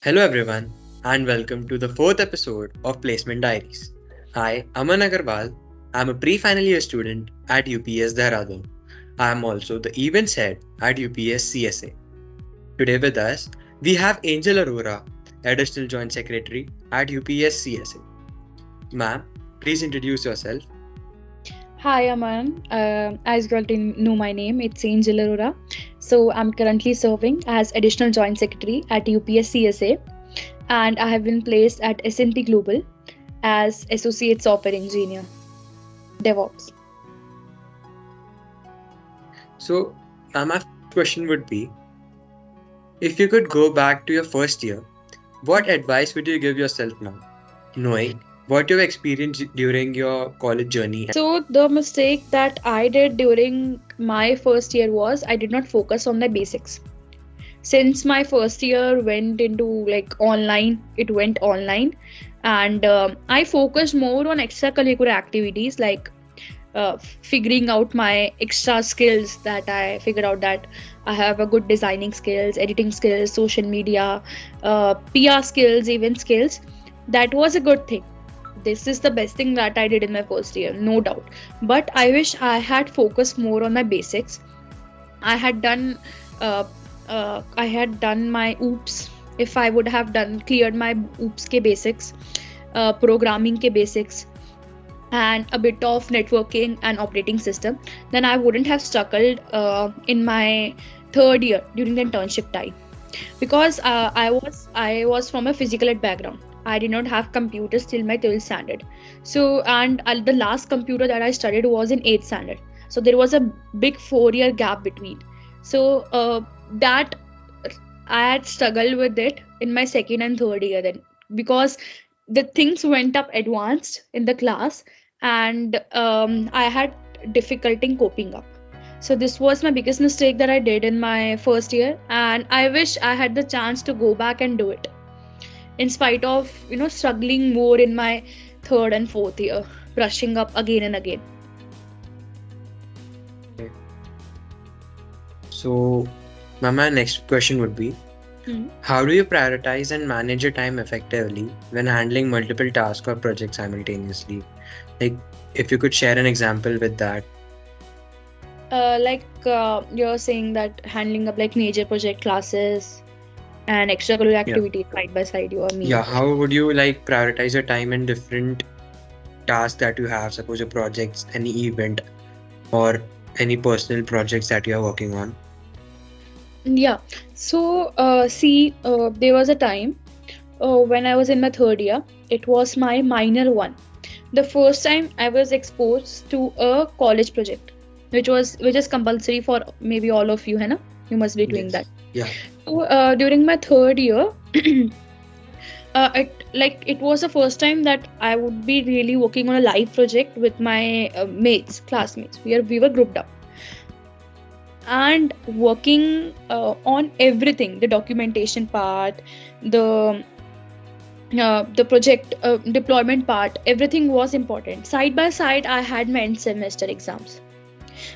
Hello, everyone, and welcome to the fourth episode of Placement Diaries. I, Aman Agarwal, am a pre-final year student at UPS Dehradun. I am also the events head at UPES-CSA. Today with us, we have Angel Arora, Additional Joint Secretary at UPES-CSA. Ma'am, please introduce yourself. Hi, Aman. As you already know my name, it's Angel Arora. So I'm currently serving as Additional Joint Secretary at UPES-CSA, and I have been placed at S&P Global as Associate Software Engineer, DevOps. So, ma'am, my first question would be, if you could go back to your first year, what advice would you give yourself now, knowing what you've experienced during your college journey? So the mistake that I did during my first year was I did not focus on the basics. Since my first year went online, and I focused more on extracurricular activities like figuring out my extra skills. That I figured out that I have a good designing skills, editing skills, social media, PR skills, event skills. That was a good thing. This is the best thing that I did in my first year, no doubt. But I wish I had focused more on my basics. I had done my OOPS. If I would have cleared my OOPS ke basics, programming ke basics, and a bit of networking and operating system, then I wouldn't have struggled in my third year during the internship time, because I was from a physical ed background. I did not have computers till my 12th standard. So, and the last computer that I studied was in 8th standard. So there was a big 4-year gap between. So that I had struggled with it in my second and third year then, because the things went up advanced in the class, and I had difficulty in coping up. So this was my biggest mistake that I did in my first year, and I wish I had the chance to go back and do it, in spite of struggling more in my third and fourth year, brushing up again and again. So, ma'am, my next question would be, how do you prioritize and manage your time effectively when handling multiple tasks or projects simultaneously? Like, if you could share an example with that. You're saying that handling up like major project classes and extracurricular activities side by side, you or me? Yeah, how would you prioritize your time in different tasks that you have, suppose your projects, any event, or any personal projects that you are working on? Yeah. So there was a time when I was in my third year. It was my minor one. The first time I was exposed to a college project, which is compulsory for maybe all of you, hai na? You must be doing that. Yeah. So during my third year, it was the first time that I would be really working on a live project with my classmates. We were grouped up and working on everything, the documentation part, the project deployment part. Everything was important. Side by side, I had my end semester exams,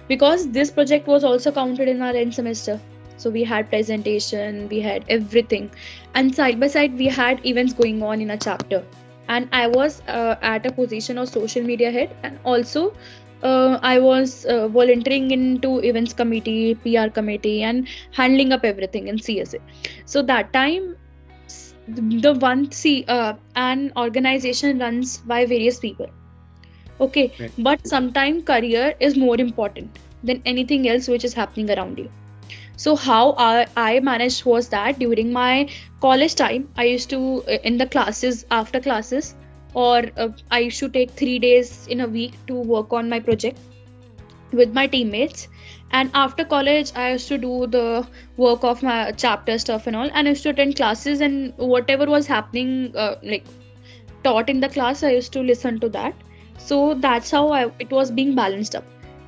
because this project was also counted in our end semester. So we had presentation, we had everything, and side by side we had events going on in a chapter. And I was at a position of social media head, and also I was volunteering into events committee, PR committee, and handling up everything in CSA. So that time, an organization runs by various people. Okay, Right. but sometimes career is more important than anything else which is happening around you. So how I managed was that during my college time, I used to in the classes, after classes, or I used to take 3 days in a week to work on my project with my teammates. And after college, I used to do the work of my chapter stuff and all, and I used to attend classes, and whatever was happening taught in the class, I used to listen to that. So that's how it was being balanced up.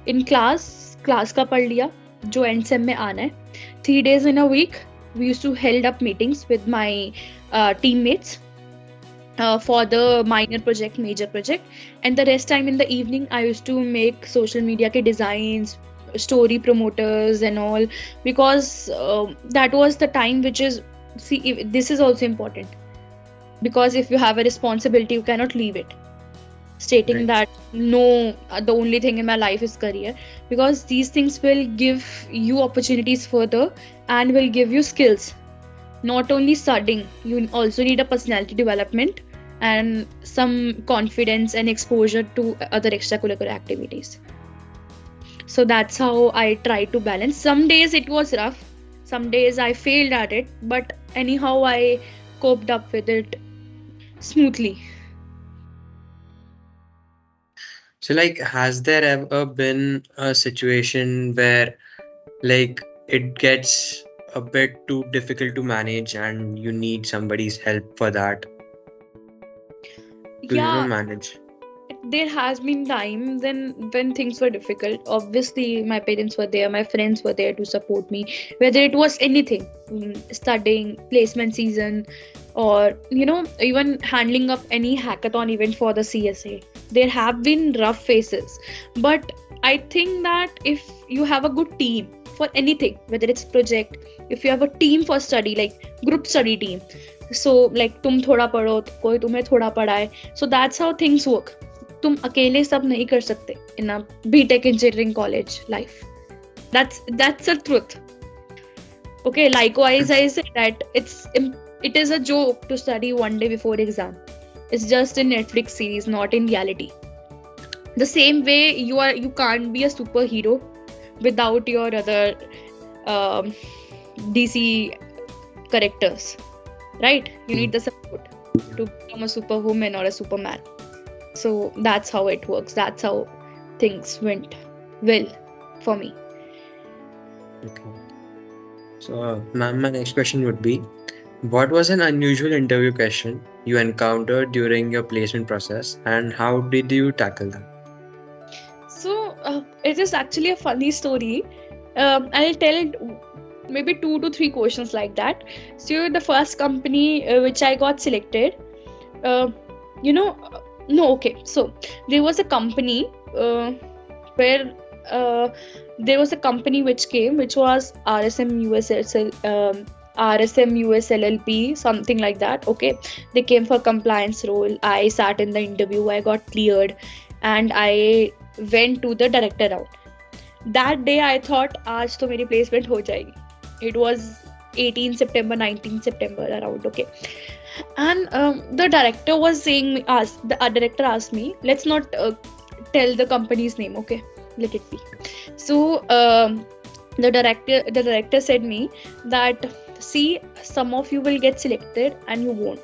In class का पढ़ लिया जो end sem में आना है. 3 days in a week, we used to held up meetings with my teammates for the minor project, major project, and the rest time in the evening I used to make social media ke designs, story promoters and all, because that was the time which is see, this is also important, because if you have a responsibility, you cannot leave it stating Right. that no, the only thing in my life is career, because these things will give you opportunities further and will give you skills. Not only studying, you also need a personality development and some confidence and exposure to other extracurricular activities. So that's how I try to balance. Some days it was rough, some days I failed at it, but anyhow I coped up with it smoothly. So, like, has there ever been a situation where, like, it gets a bit too difficult to manage and you need somebody's help for that to, Yeah, manage? there has been times when things were difficult. Obviously my parents were there, my friends were there to support me, whether it was anything, studying, placement season, or even handling up any hackathon event for the CSA. There have been rough phases, but I think that if you have a good team for anything, whether it's project, if you have a team for study, like group study team, so like तुम थोड़ा पढ़ो, कोई तुम्हें थोड़ा पढ़ाए, so that's how things work. तुम अकेले सब नहीं कर सकते in a BTech engineering college life. That's the truth. Okay, likewise I say that it is a joke to study one day before exam. It's just a Netflix series, not in reality. The same way you can't be a superhero without your other um, DC characters, right? You need the support to become a superwoman or a superman. So that's how it works. That's how things went well for me. Okay. So, ma'am, my next question would be, what was an unusual interview question you encountered during your placement process and how did you tackle that? So it is actually a funny story. I'll tell it maybe 2 to 3 questions like that. So the first company which I got selected, uh, no, okay. So there was a company where there was a company which came, which was RSM US LLP, something like that. Okay, they came for compliance role. I sat in the interview, I got cleared, and I went to the director round. That day I thought आज तो मेरी placement हो जाएगी. It was 18 September, 19 September around. Okay, and the director was saying, the director asked me, let's not tell the company's name, okay, let it be. So the director said me that, see, some of you will get selected and you won't.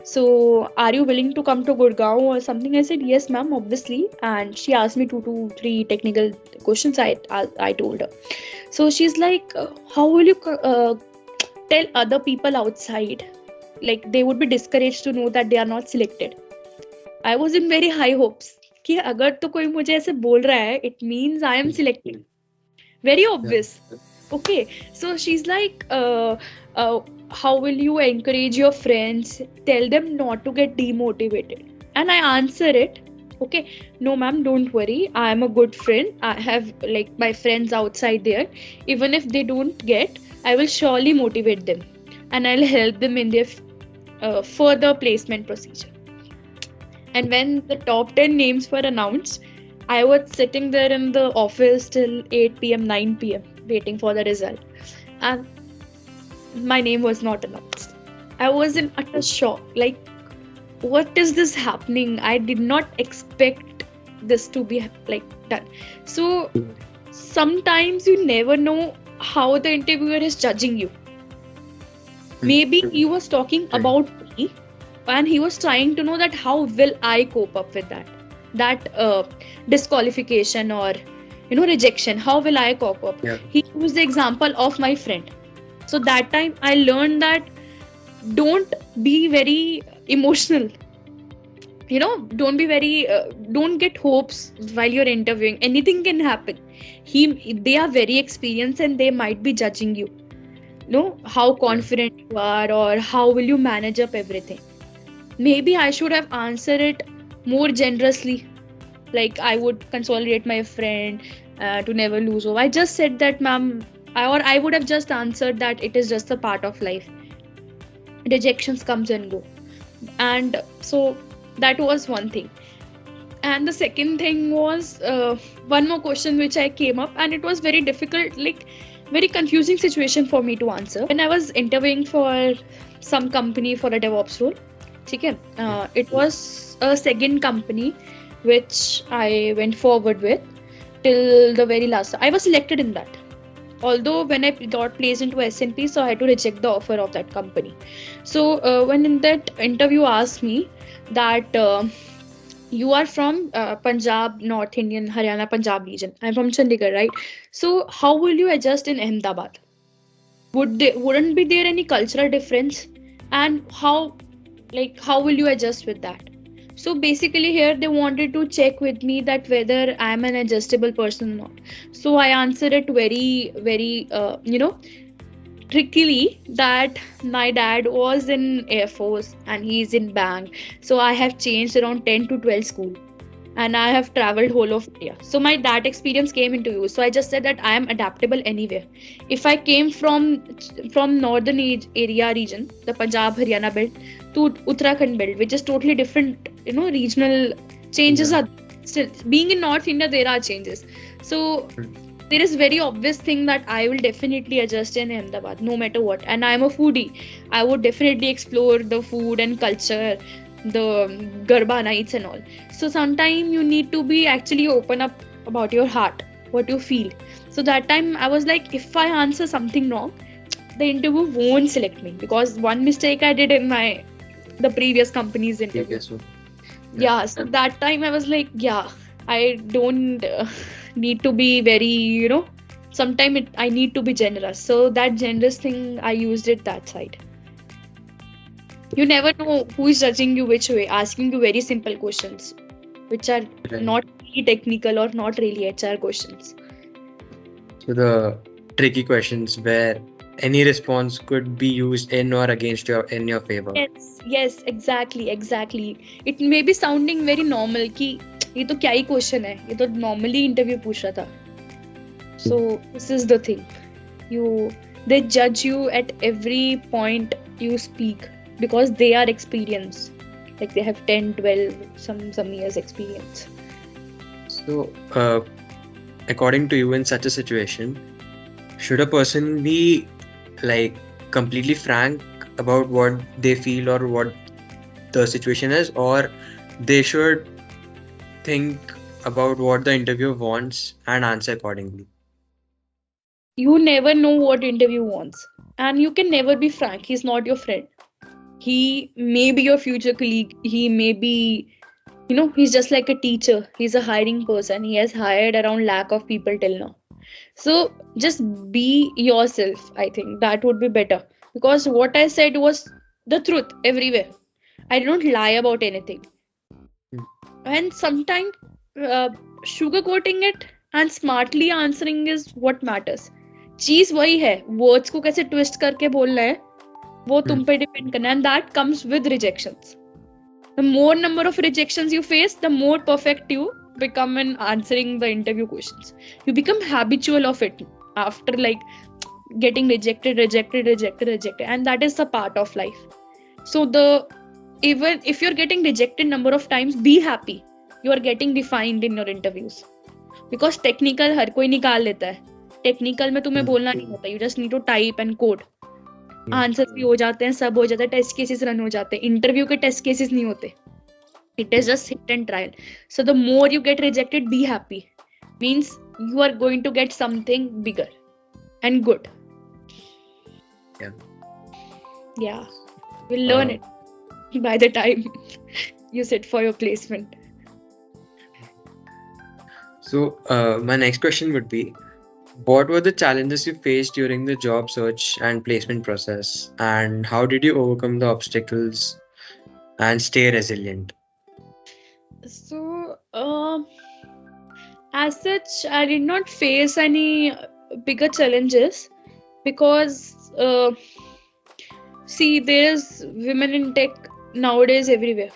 So are you willing to come to Gurgaon or something? I said yes ma'am, obviously. And she asked me 2 to 3 technical questions. I told her. So she's like, how will you tell other people outside, like they would be discouraged to know that they are not selected? I was in very high hopes कि अगर तो कोई मुझे ऐसे बोल रहा है, it means I am selected. Very obvious. Okay, so she's like, how will you encourage your friends? Tell them not to get demotivated. And I answer it, okay, no ma'am, don't worry. I am a good friend. I have like my friends outside there. Even if they don't get, I will surely motivate them and I'll help them in their further placement procedure. And when the top 10 names were announced, I was sitting there in the office till 8 p.m., 9 p.m. waiting for the result. And my name was not announced. I was in utter shock. Like, what is this happening? I did not expect this to be like done. So sometimes you never know how the interviewer is judging you. Maybe he was talking about me and he was trying to know that how will I cope up with that disqualification or rejection. How will I cope up? He used the example of my friend. So that time I learned that don't be very emotional. Don't be very don't get hopes while you're interviewing. Anything can happen. They are very experienced and they might be judging you. How confident you are or how will you manage up everything. Maybe I should have answered it more generously. Like I would consolidate my friend to never lose hope. I just said that, ma'am, or I would have just answered that it is just a part of life. rejections comes and go. And so that was one thing. And the second thing was one more question which I came up, and it was very difficult, like very confusing situation for me to answer. When I was interviewing for some company for a DevOps role, okay, it was a second company which I went forward with till the very last. I was selected in that. Although when I got placed into S&P, so I had to reject the offer of that company. So when in that interview asked me that you are from Punjab, North Indian, Haryana, Punjab region. I'm from Chandigarh, right? So how will you adjust in Ahmedabad? Wouldn't be there any cultural difference? And how will you adjust with that? So basically here they wanted to check with me that whether I'm an adjustable person or not. So I answered it very, very, trickily that my dad was in Air Force and he's in bank. So I have changed around 10 to 12 school and I have traveled whole of India. So my that experience came into use. So I just said that I am adaptable anywhere. If I came from northern area region, the Punjab Haryana belt, to Uttarakhand belt, which is totally different, regional changes are still being in North India. There are changes. So there is very obvious thing that I will definitely adjust in Ahmedabad no matter what. And I'm a foodie. I would definitely explore the food and culture, the Garba nights and all. So sometimes you need to be actually open up about your heart, what you feel. So that time I was like, if I answer something wrong, the interview won't select me, because one mistake I did in the previous company's interview. Yeah, so that time I was like, yeah, I don't need to be very, sometimes I need to be generous. So that generous thing, I used it that side. You never know who is judging you which way, asking you very simple questions, which are not really technical or not really HR questions. So the tricky questions where any response could be used in or against in your favor. Yes, exactly. It may be sounding very normal कि ये तो क्या ही question है, ये तो normally interview पूछ रहा था. So this is the thing. They judge you at every point you speak because they are experienced. Like they have 10, 12, some years experience. So according to you, in such a situation, should a person be completely frank about what they feel or what the situation is, or they should think about what the interviewer wants and answer accordingly? You never know what interview wants, and you can never be frank. He's not your friend. He may be your future colleague. He may be, he's just like a teacher. He's a hiring person. He has hired around lakh of people till now. So just be yourself. I think that would be better, because what I said was the truth everywhere. I don't lie about anything. And sometimes sugarcoating it and smartly answering is what matters. चीज वही है, words को कैसे twist करके बोलना है वो तुम पे depend करना है, and that comes with rejections. The more number of rejections you face, the more perfect you become in answering the interview questions. You become habitual of it after getting rejected, and that is a part of life. So even if you're getting rejected number of times, be happy. You are getting defined in your interviews, because technical हर कोई निकाल लेता है. Technical में तुम्हें बोलना नहीं होता. You just need to type and code. Answers भी हो जाते हैं, सब हो जाता है, टेस्ट केसेस रन हो जाते हैं. इंटरव्यू के टेस्ट केसेस नहीं होते. It is just hit and trial. So the more you get rejected, be happy. Means you are going to get something bigger and good. Yeah. You'll learn it by the time you sit for your placement. So my next question would be, what were the challenges you faced during the job search and placement process, and how did you overcome the obstacles and stay resilient? So, as such, I did not face any bigger challenges, because see, there's women in tech nowadays everywhere.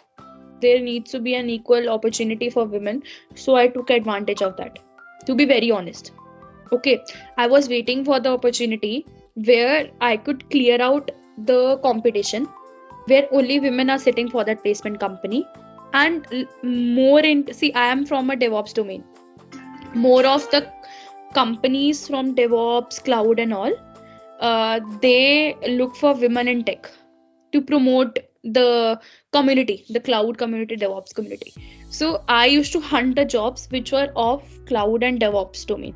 There needs to be an equal opportunity for women, so I took advantage of that, to be very honest. Okay, I was waiting for the opportunity where I could clear out the competition where only women are sitting for that placement company. And more in, see, I am from a DevOps domain. More of the companies from DevOps, cloud and all, they look for women in tech to promote the community, the cloud community, DevOps community. So I used to hunt the jobs which were of cloud and DevOps domain.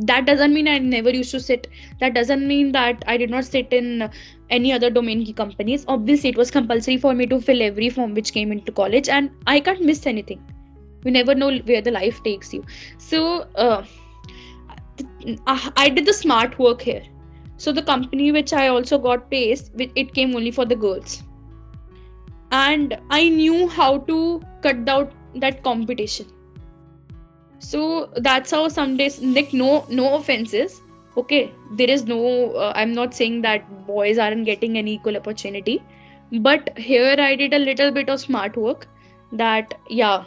That doesn't mean I never used to sit. That doesn't mean that I did not sit in any other domain key companies. Obviously, it was compulsory for me to fill every form which came into college, and I can't miss anything. You never know where the life takes you. So I did the smart work here. So the company which I also got placed, it came only for the girls, and I knew how to cut down that competition. So that's how some days, like, no offenses, okay, there is no I'm not saying that boys aren't getting an equal opportunity, but here I did a little bit of smart work, that yeah,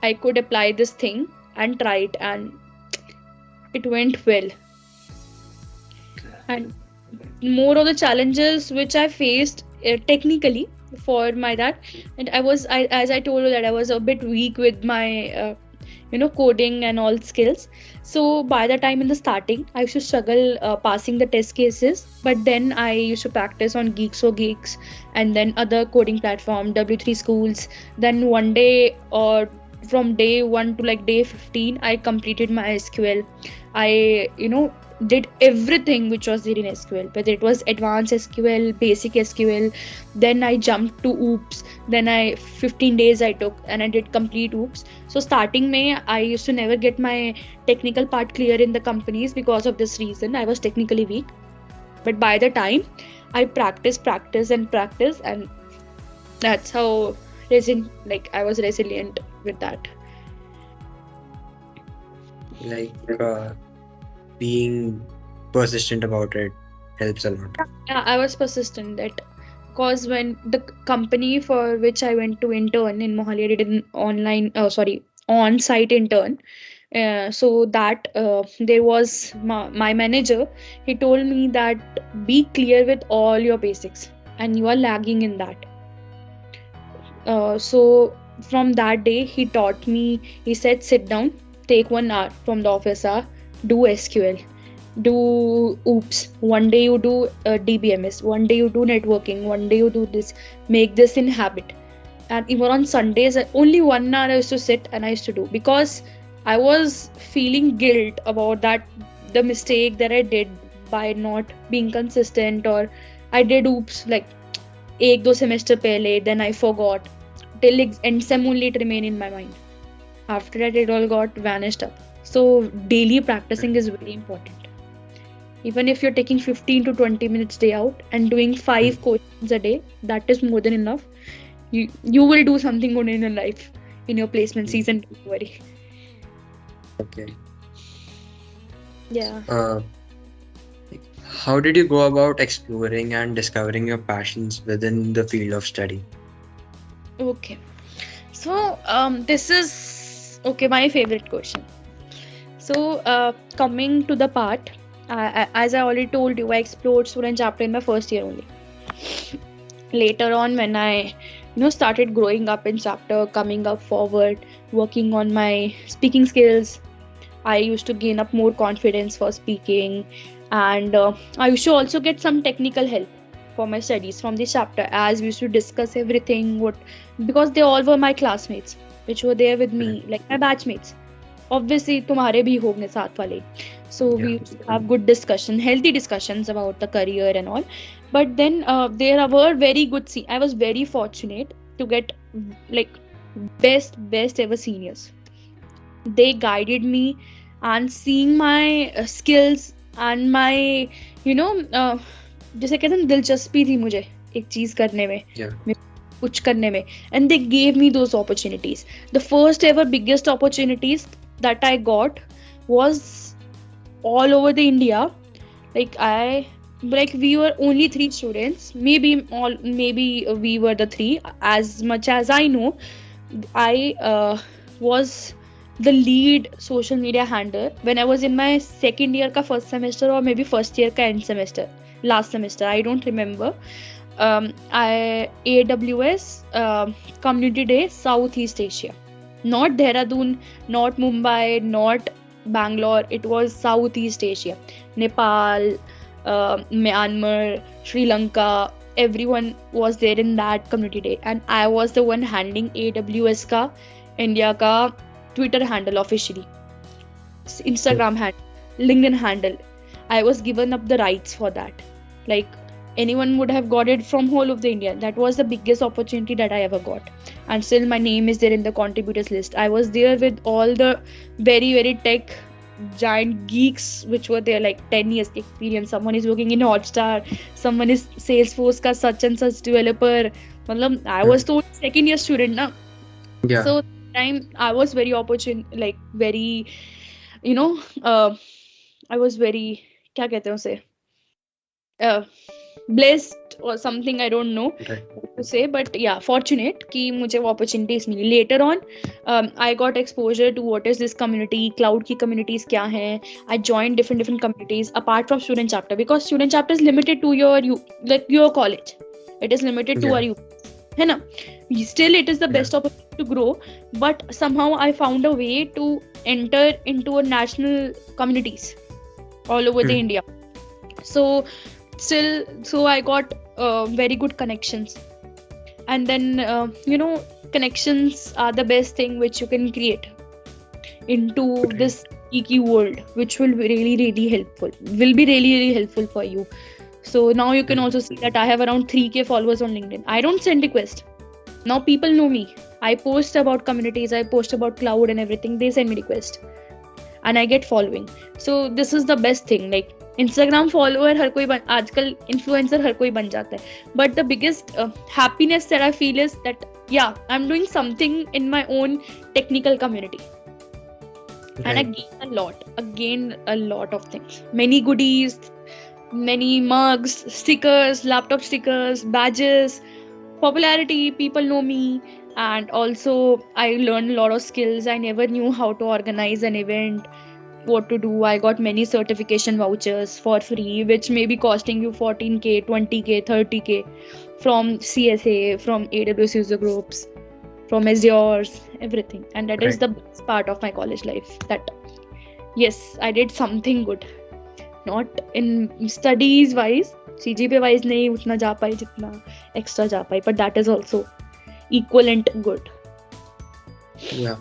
I could apply this thing and try it, and it went well. And more of the challenges which I faced technically for my that, and as I told you that I was a bit weak with my coding and all skills. So by the time in the starting, I used to struggle passing the test cases, but then I used to practice on Geeks for Geeks and then other coding platform, W3 schools. Then one day, or from day 1 to like day 15, I completed my SQL. I did everything which was there in SQL, whether it was advanced SQL, basic SQL. Then I jumped to OOPS. Then 15 days I took and I did complete OOPS. So starting May, I used to never get my technical part clear in the companies because of this reason. I was technically weak. But by the time I practice, and that's how I was resilient with that. Being persistent about it helps a lot. Yeah, I was persistent that, because when the company for which I went to intern in Mohali, I did an on-site intern. So that there was my manager. He told me that be clear with all your basics, and you are lagging in that. So from that day, he taught me. He said, sit down, take 1 hour from the office hour, do SQL, do OOPS. One day you do DBMS, one day you do networking, one day you do this. Make this in habit. And even on Sundays, only 1 hour I used to sit and I used to do, because I was feeling guilt about that, the mistake that I did by not being consistent, or I did OOPS like 1-2 semester pehle, then I forgot till end sem only it remained in my mind. After that, it all got vanished up. So daily practicing is very important. Even if you're taking 15 to 20 minutes day out and doing 5 questions a day, that is more than enough. You will do something good in your life, in your placement season. Don't worry. Okay. Yeah. How did you go about exploring and discovering your passions within the field of study? Okay. So this is my favorite question. So coming to the part, as I already told you, I explored student chapter in my first year only. Later on, when I started growing up in chapter, coming up forward, working on my speaking skills, I used to gain up more confidence for speaking, and I used to also get some technical help for my studies from this chapter, as we used to discuss everything, because they all were my classmates which were there with me, like my batchmates. Obviously तुम्हारे भी होंगे साथ वाले. So we used to have good discussion, healthy discussions about the career and all. But then there were very good, I was very fortunate to get like best ever seniors. They guided me, and seeing my skills and my जैसे कहते हैं दिलचस्पी थी मुझे एक चीज करने में, कुछ करने में, and they gave me those opportunities. The first ever biggest opportunities that I got was all over the India. We were only 3 students, maybe we were the 3. As much as I know, I was the lead social media handler when I was in my second year ka first semester, or maybe first year ka end semester, last semester, I don't remember. AWS Community Day Southeast Asia. Not Dehradun, not Mumbai, not Bangalore. It was Southeast Asia. Nepal, Myanmar, Sri Lanka. Everyone was there in that community day, and I was the one handling AWS ka India ka Twitter handle officially, Instagram handle, LinkedIn handle. I was given up the rights for that. Like anyone would have got it from whole of the India. That was the biggest opportunity that I ever got. And still my name is there in the contributors list. I was there with all the very, very tech giant geeks which were there, like 10 years experience. Someone is working in Hotstar, someone is Salesforce ka such and such developer. Matlab, I was the second year student na. Yeah. So time I was very like very, I was very, क्या कहते हैं उसे, blessed or something, I don't know what to say, but yeah, fortunate कि मुझे वो opportunities milli. Later on, I got exposure to what is this community, cloud की communities क्या हैं. I joined different communities apart from student chapter, because student chapter is limited to your college. It is limited to our UPES, है ना. Still it is the best opportunity to grow, but somehow I found a way to enter into a national communities all over the India. So I got very good connections, and then connections are the best thing which you can create into this geeky world, which will be really helpful for you. So now you can also see that I have around 3k followers on LinkedIn. I don't send request. Now people know me. I post about communities, I post about cloud and everything. They send me request and I get following. So this is the best thing. Like Instagram follower हर कोई आजकल influencer हर कोई बन जाता है. But the biggest happiness that I feel is that yeah, I'm doing something in my own technical community. Right. And I gained a lot of things. Many goodies, many mugs, stickers, laptop stickers, badges, popularity, people know me. And also I learned a lot of skills. I never knew how to organize an event, what to do. I got many certification vouchers for free, which may be costing you 14k, 20k, 30k from CSA, from AWS user groups, from Azure, everything. And that is the best part of my college life, that yes, I did something good. Not in studies wise, CGPA wise नहीं उतना जा पाई जितना extra जा पाई, but that is also equivalent good. Yeah,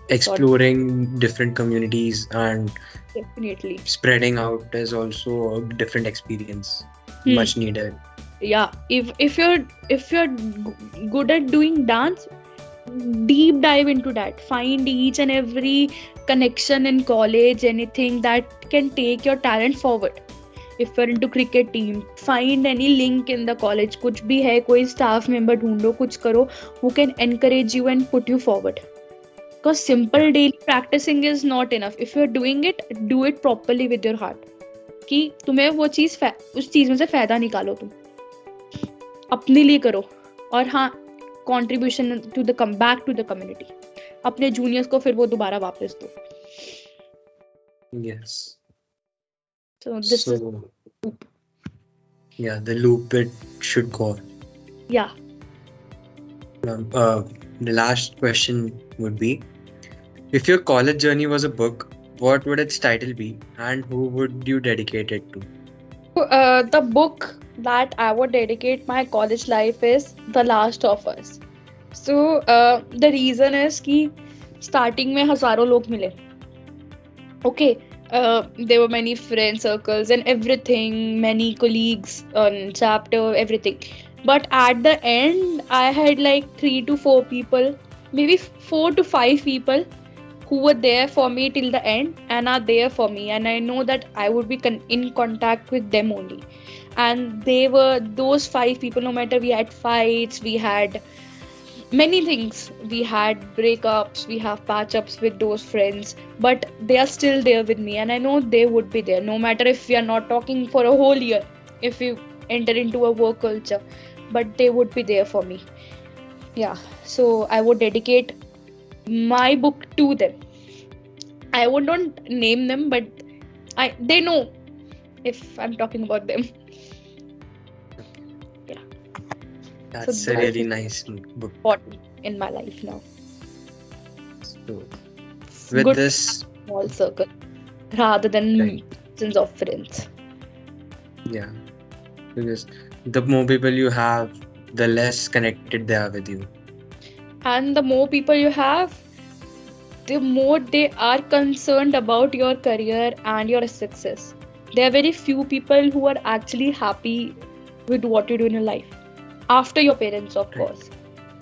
exploring different communities and definitely spreading out is also a different experience, much needed. Yeah, if you're good at doing dance, deep dive into that. Find each and every connection in college, anything that can take your talent forward. If you're into cricket team, find any link in the college. कुछ भी है, कोई staff member ढूंढो, कुछ करो who can encourage you and put you forward. Because simple daily practicing is not enough. If you're doing it, do it properly with your heart. कि तुम्हें वो चीज उस चीज में से फायदा निकालो, तुम अपने लिए करो. और हाँ, contribution to the back to the community. अपने juniors को फिर वो दोबारा वापस दो. Yes. So this is loop. Yeah, the loop it should go. Yeah. The last question would be, if your college journey was a book, what would its title be and who would you dedicate it to? The book that I would dedicate my college life is The Last of Us. So the reason is कि starting में हजारों लोग मिले. Okay, there were many friend circles and everything, many colleagues on chapter, everything. But at the end, I had like 3 to 4 people, maybe 4 to 5 people who were there for me till the end and are there for me. And I know that I would be in contact with them only. And they were those 5 people, no matter we had fights, we had many things, we had breakups, we have patch-ups with those friends, but they are still there with me, and I know they would be there no matter if we are not talking for a whole year, if we enter into a work culture, but they would be there for me. Yeah, so I would dedicate my book to them. I would not name them, but they know if I'm talking about them. Yeah. So That's a that really is nice book. important in my life now. So, It's with good to this, have a small circle rather right, than thousands of friends. yeah, because the more people you have, the less connected they are with you. And the more people you have, the more they are concerned about your career and your success. There are very few people who are actually happy with what you do in your life. After your parents, of Right. course.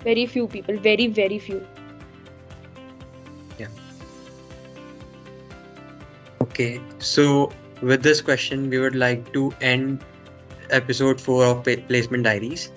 Very few people, very, very few. Yeah. Okay. So, with this question, we would like to end episode 4 of Placement Diaries.